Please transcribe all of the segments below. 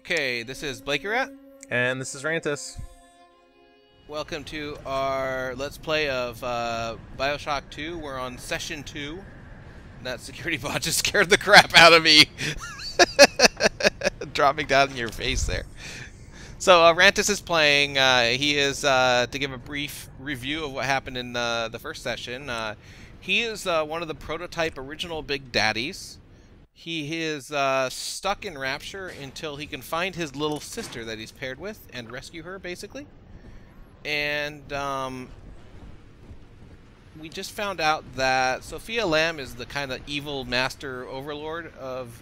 Okay, this is Blake you're at. And this is Rantis. Welcome to our Let's Play of Bioshock 2. We're on Session 2. And that security bot just scared the crap out of me. Dropping down in your face there. So, Rantis is playing. He is, to give a brief review of what happened in the first session, he is one of the prototype original Big Daddies. He is stuck in Rapture until he can find his little sister that he's paired with and rescue her, basically. And we just found out that Sophia Lamb is the kind of evil master overlord of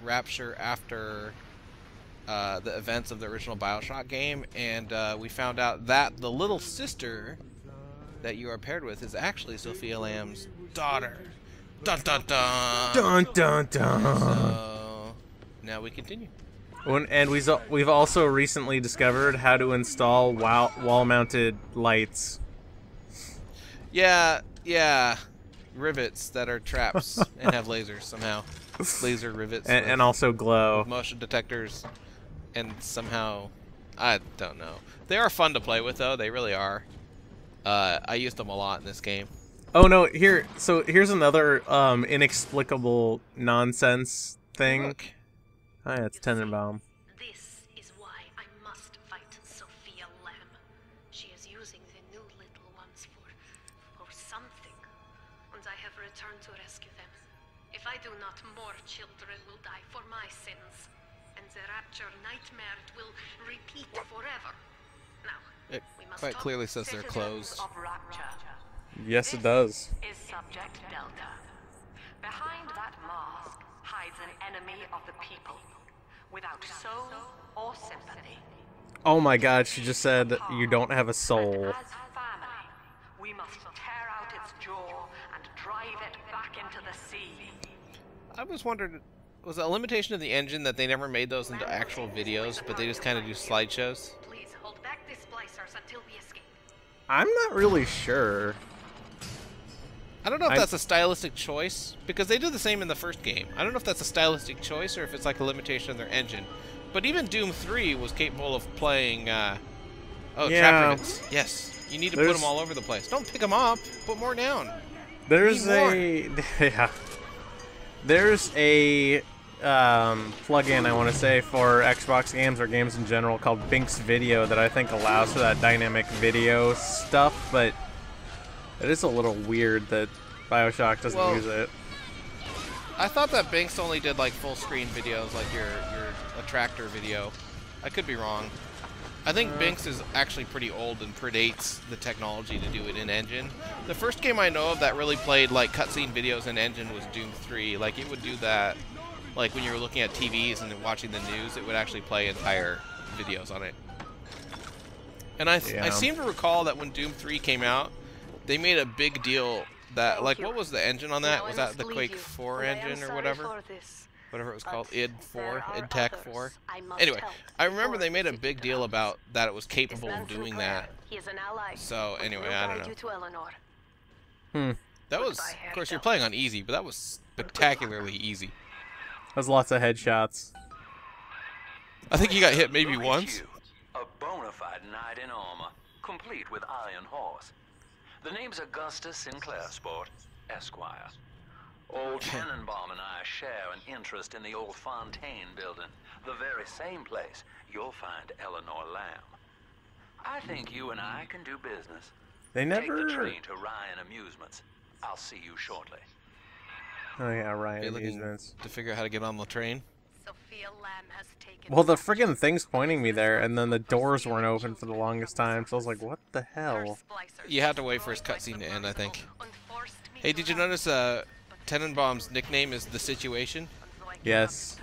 Rapture after the events of the original Bioshock game. And we found out that the little sister that you are paired with is actually Sophia Lamb's daughter. Dun dun dun! Dun dun dun! So, now we continue. And we've also recently discovered how to install wall-mounted lights. Yeah. Rivets that are traps and have lasers somehow. Laser rivets. And also glow. With motion detectors. And somehow, I don't know. They are fun to play with, though. They really are. I used them a lot in this game. Oh no! Here's another inexplicable nonsense thing. Look. Oh yeah, it's Tenenbaum. This is why I must fight Sophia Lamb. She is using the new little ones for something, and I have returned to rescue them. If I do not, more children will die for my sins, and the Rapture nightmare will repeat forever. Now, It we must quite clearly says they're closed. Of Rapture. Yes, it does. Is Subject Delta. Behind that mask hides an enemy of the people, without soul or sympathy. Oh my God! She just said you don't have a soul. And as family, we must tear out its jaw and drive it back into the sea. I was wondering, was it a limitation of the engine that they never made those into actual videos, but they just kind of do slideshows? Please hold back the splicers until we escape. I'm not really sure. I don't know if that's a stylistic choice, because they did the same in the first game. I don't know if that's a stylistic choice or if it's like a limitation of their engine. But even Doom 3 was capable of playing, trap rivets. Yes, you need to put them all over the place. Don't pick them up, put more down. There's a plugin, I want to say, for Xbox games or games in general called Bink's Video that I think allows for that dynamic video stuff, but it is a little weird that Bioshock doesn't use it. I thought that Binks only did like full screen videos, like your attractor video. I could be wrong. I think Binks is actually pretty old and predates the technology to do it in engine. The first game I know of that really played like cutscene videos in engine was Doom 3. Like it would do that, like when you were looking at TVs and watching the news, it would actually play entire videos on it. And I seem to recall that when Doom 3 came out, they made a big deal that, like, what was the engine on that? Was that the Quake 4 engine or whatever? Whatever it was called, id Tech 4. Anyway, I remember they made a big deal about that it was capable of doing that. So, anyway, I don't know. That was, of course, you're playing on easy, but that was spectacularly easy. There's lots of headshots. I think you got hit maybe once. A bona fide knight in armor, complete with iron horse. The name's Augustus Sinclair Sport, Esquire. Old Tenenbaum and I share an interest in the old Fontaine building, the very same place you'll find Eleanor Lamb. I think you and I can do business. They never... Take the train to Ryan Amusements. I'll see you shortly. Oh yeah, Ryan You're looking Amusements. to figure out how to get on the train. Sophia Lamb has taken. Well, the friggin' thing's pointing me there, and then the doors weren't open for the longest time, so I was like, what the hell? You have to wait for his cutscene to end, I think. Hey, did you notice Tenenbaum's nickname is The Situation? Yes.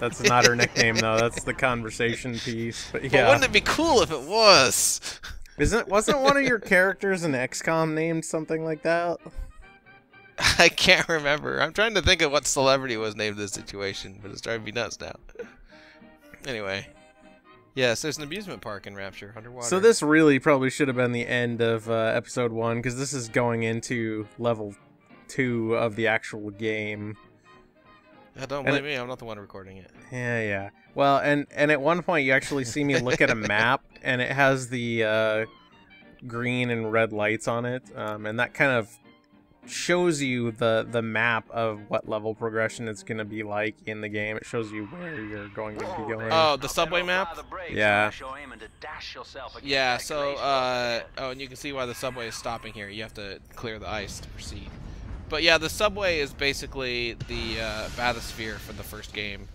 That's not her nickname, though. That's the conversation piece. But yeah. But wouldn't it be cool if it was? Wasn't one of your characters in XCOM named something like that? I can't remember. I'm trying to think of what celebrity was named The Situation, but it's driving me nuts now. Anyway. Yes, there's an amusement park in Rapture, underwater. So this really probably should have been the end of episode 1, because this is going into level 2 of the actual game. Don't blame me. I'm not the one recording it. Yeah. Well, and at one point you actually see me look at a map, and it has the green and red lights on it, and that kind of shows you the map of what level progression it's going to be like in the game. It shows you where you're going to be going. Oh, the subway map? Yeah. Yeah, so, oh, and you can see why the subway is stopping here. You have to clear the ice to proceed. But yeah, the subway is basically the bathysphere for the first game.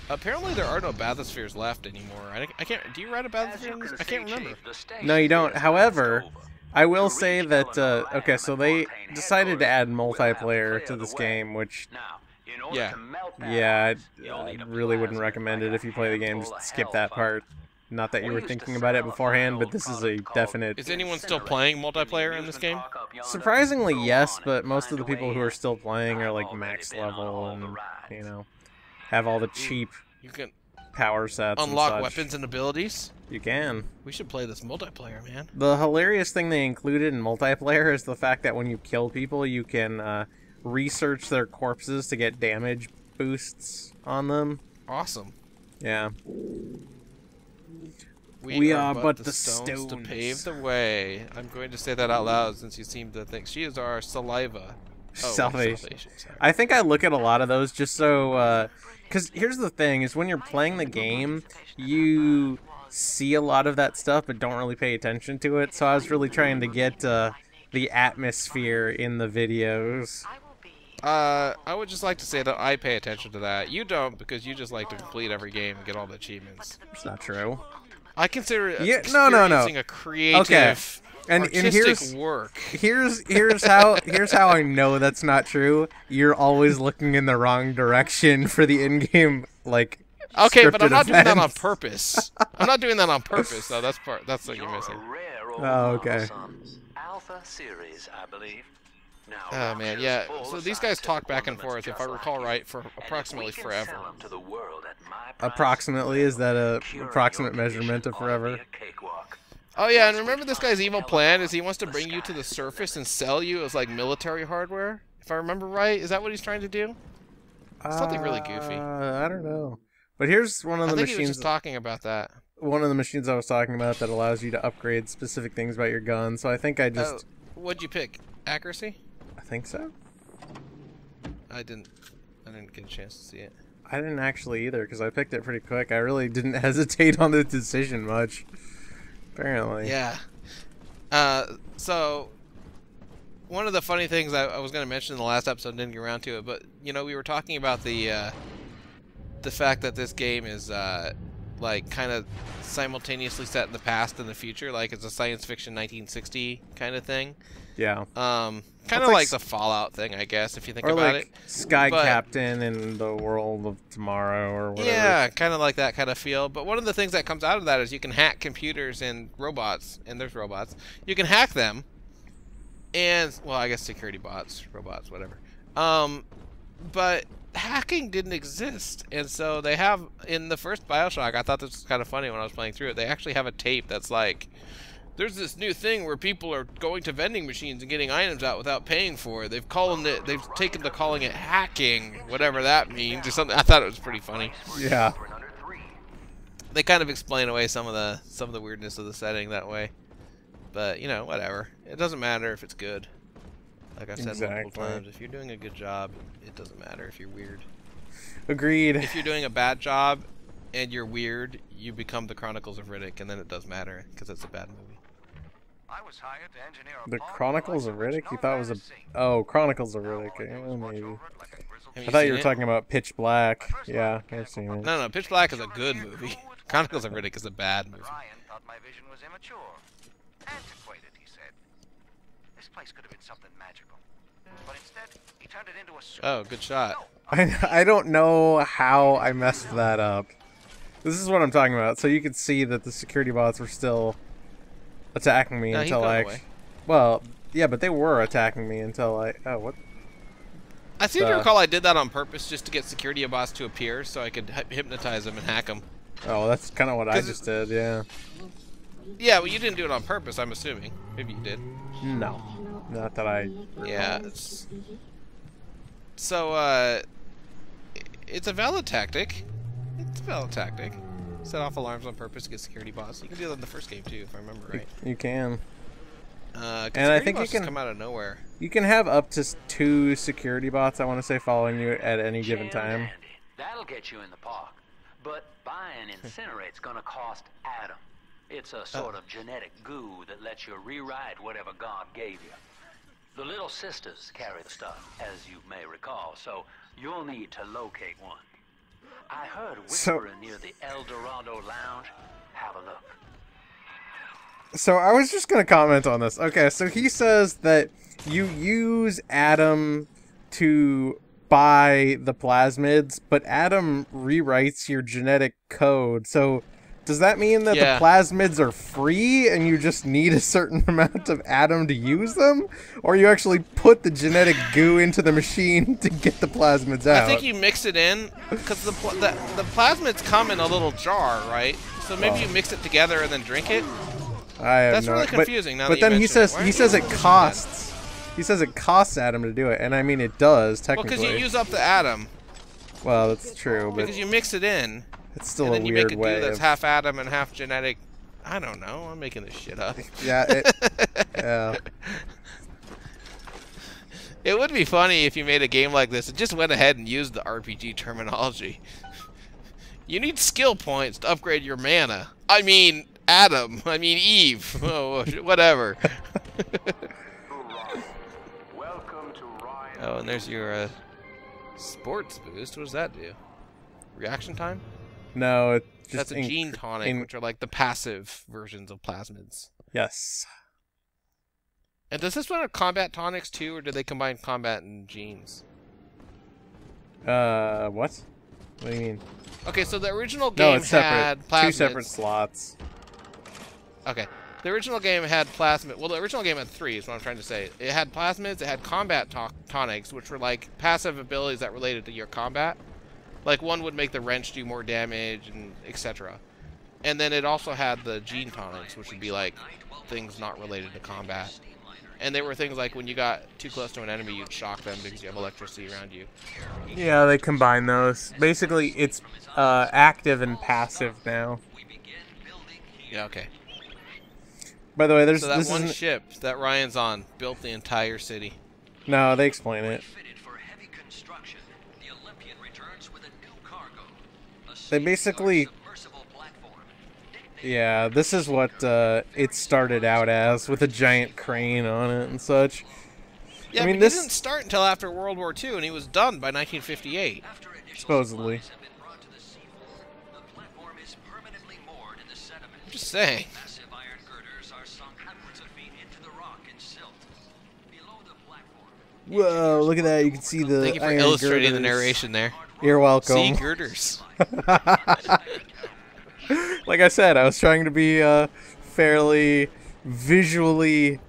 Apparently there are no bathyspheres left anymore. I can't, do you ride a bathysphere in this? I can't remember. No, you don't. However, I will say that, okay, so they decided to add multiplayer to this game, which, yeah, I really wouldn't recommend it if you play the game. Just skip that part. Not that you were thinking about it beforehand, but this is a definite... Is anyone still playing multiplayer in this game? Surprisingly, yes, but most of the people who are still playing are, like, max level and, you know, have all the cheap power sets unlock and weapons and abilities? You can. We should play this multiplayer, man. The hilarious thing they included in multiplayer is the fact that when you kill people, you can research their corpses to get damage boosts on them. Awesome. Yeah. We are but the stones to pave the way. I'm going to say that out loud since you seem to think she is our saliva. Oh, salvation. I think I look at a lot of those just so... Because here's the thing, is when you're playing the game, you see a lot of that stuff but don't really pay attention to it. So I was really trying to get the atmosphere in the videos. I would just like to say that I pay attention to that. You don't, because you just like to complete every game and get all the achievements. It's not true. I consider it experiencing a creative, artistic work. Here's how I know that's not true. You're always looking in the wrong direction for the in-game, like. Okay, but I'm not doing that on purpose. I'm not doing that on purpose, though. That's what you're missing. Oh, okay. Alpha series, I believe. Oh man, yeah. So these guys talk back and forth, if I recall right, for approximately forever. Approximately? Is that a approximate measurement of forever? Oh yeah, and remember this guy's evil plan is he wants to bring you to the surface and sell you as like military hardware? If I remember right, is that what he's trying to do? Something really goofy. I don't know. But here's one of the machines. He was just talking about that. One of the machines I was talking about that allows you to upgrade specific things about your gun. So I think I just. What'd you pick? Accuracy? I think so. I didn't get a chance to see it. I didn't actually either because I picked it pretty quick. I really didn't hesitate on the decision much. Apparently. Yeah. So one of the funny things I was going to mention in the last episode, didn't get around to it, but you know, we were talking about the fact that this game is like kind of simultaneously set in the past and the future, like it's a science fiction 1960 kind of thing. Yeah. Kind of like the Fallout thing, I guess, if you think about it. Sky Captain in the world of tomorrow or whatever. Yeah, kind of like that kind of feel. But one of the things that comes out of that is you can hack computers and robots, and there's robots. You can hack them, and, well, I guess security bots, robots, whatever. But hacking didn't exist, and so they have, in the first Bioshock, I thought this was kind of funny when I was playing through it, they actually have a tape that's like, there's this new thing where people are going to vending machines and getting items out without paying for it. They've taken to calling it hacking, whatever that means, or something. I thought it was pretty funny. Yeah. They kind of explain away some of the weirdness of the setting that way. But, you know, whatever. It doesn't matter if it's good. Like I've said multiple times, if you're doing a good job, it doesn't matter if you're weird. Agreed. If you're doing a bad job and you're weird, you become the Chronicles of Riddick, and then it does matter, because it's a bad movie. The Chronicles of Riddick? You thought it was a... Oh, Chronicles of Riddick. Maybe. I thought you were talking about Pitch Black. Yeah, I've seen it. No, Pitch Black is a good movie. Chronicles of Riddick is a bad movie. Thought my vision was immature. Antiquated, he said. This place could have been something magical. But instead, he turned it into a... Oh, good shot. I don't know how I messed that up. This is what I'm talking about. So you could see that the security bots were still attacking me until I... Well, yeah, but they were attacking me until I... Oh, what? I seem to recall I did that on purpose just to get security bots to appear so I could hypnotize them and hack them. Oh, that's kind of what I just did, yeah. Yeah, well, you didn't do it on purpose, I'm assuming. Maybe you did. No. Not that I... Yeah. So, it's a valid tactic. It's a valid tactic. Set off alarms on purpose to get security bots. You can do that in the first game too, if I remember right. You can. And I think you can come out of nowhere. You can have up to 2 security bots, I want to say, following you at any given time. That'll get you in the park. But buying Incinerate's gonna cost Adam. It's a sort of genetic goo that lets you rewrite whatever God gave you. The Little Sisters carry the stuff, as you may recall, so you'll need to locate one. I heard whispering near the El Dorado Lounge. Have a look. So I was just going to comment on this. Okay, so he says that you use Adam to buy the plasmids, but Adam rewrites your genetic code. So does that mean that the plasmids are free and you just need a certain amount of Adam to use them? Or you actually put the genetic goo into the machine to get the plasmids out? I think you mix it in, because the plasmids come in a little jar, right? So maybe you mix it together and then drink it? That's really confusing. Now but that then he says it costs. He says it costs Adam to do it, and I mean it does technically. Well, because you use up the Adam. Well, that's true, but because you mix it in. It's still a weird way. And then you make a goo that's half Adam and half genetic. I don't know. I'm making this shit up. Yeah. Yeah. It would be funny if you made a game like this and just went ahead and used the RPG terminology. You need skill points to upgrade your mana. I mean, Adam. I mean, Eve. Oh, whatever. Oh, and there's your sports boost. What does that do? Reaction time? No, it's just that's a gene tonic, which are like the passive versions of plasmids. Yes. And does this one have combat tonics too, or do they combine combat and genes? What? What do you mean? Okay, so the original game had plasmids. 2 separate slots. Okay. The original game had plasmid. Well, the original game had 3, is what I'm trying to say. It had plasmids, it had combat tonics, which were like passive abilities that related to your combat. Like one would make the wrench do more damage, and etc. And then it also had the gene tonics, which would be like things not related to combat. And they were things like when you got too close to an enemy, you'd shock them because you have electricity around you. Yeah, they combine those. Basically, it's active and passive now. Yeah, okay. By the way, there's so that one ship that Ryan's on built the entire city. No, they explain it. They basically... Yeah, this is what it started out as, with a giant crane on it and such. Yeah, I mean, this didn't start until after World War II, and he was done by 1958. Supposedly. I'm just saying. Whoa, look at that. You can see the Thank you for illustrating the narration there. You're welcome. See, girders. Like I said, I was trying to be fairly visually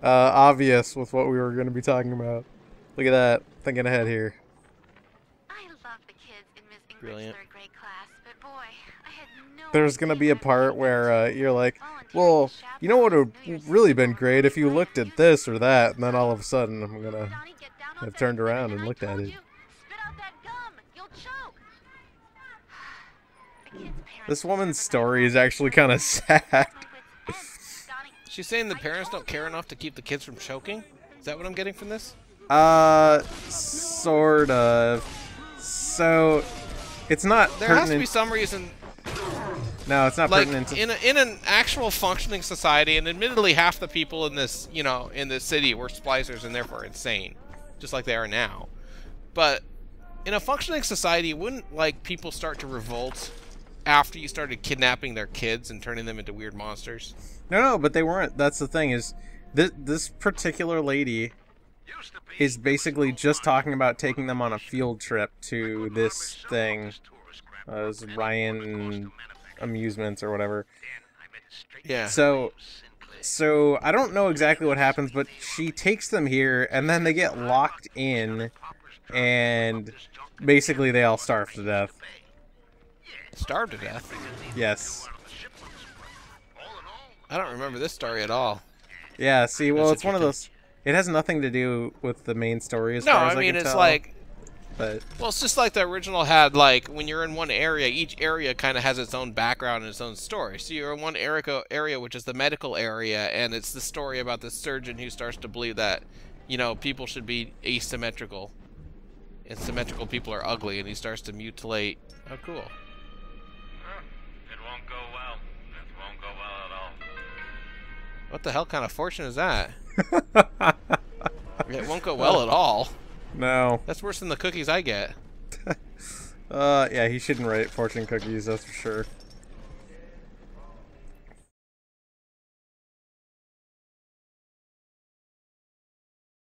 obvious with what we were going to be talking about. Look at that. Thinking ahead here. I love the kids in Miss Ingrid's Brilliant. 3rd grade class, but boy, I had no There's going to be a part where you're like, well, you know what would have really been great if you looked at this or that, and then all of a sudden I'm going to have turned around and looked at it. Spit out that gum. You'll choke. This woman's story is actually kind of sad. She's saying the parents don't care enough to keep the kids from choking? Is that what I'm getting from this? Sort of. So, it's not There pertinent. has to be some reason. No, it's not like, pertinent. in an actual functioning society, and admittedly half the people in this, in this city were splicers and therefore insane, just like they are now. But in a functioning society, wouldn't like people start to revolt after you started kidnapping their kids and turning them into weird monsters? No, but they weren't. That's the thing is, this particular lady is basically just talking about taking them on a field trip to this thing, this Ryan Amusements or whatever. Yeah. So I don't know exactly what happens, but she takes them here, and then they get locked in, and basically they all starve to death. Starved to death? Yes. I don't remember this story at all. Yeah, see, well, it's one of those... It has nothing to do with the main story as far as I can tell. No, I mean, it's like... But Well, it's just like the original had, like, when you're in one area, each area kind of has its own background and its own story. So you're in one area, which is the medical area, and it's the story about the surgeon who starts to believe that, you know, people should be asymmetrical. And symmetrical people are ugly, and he starts to mutilate. Oh, cool. It won't go well. It won't go well at all. What the hell kind of fortune is that? It won't go well at all. no. That's worse than the cookies I get. Yeah, he shouldn't write fortune cookies, that's for sure.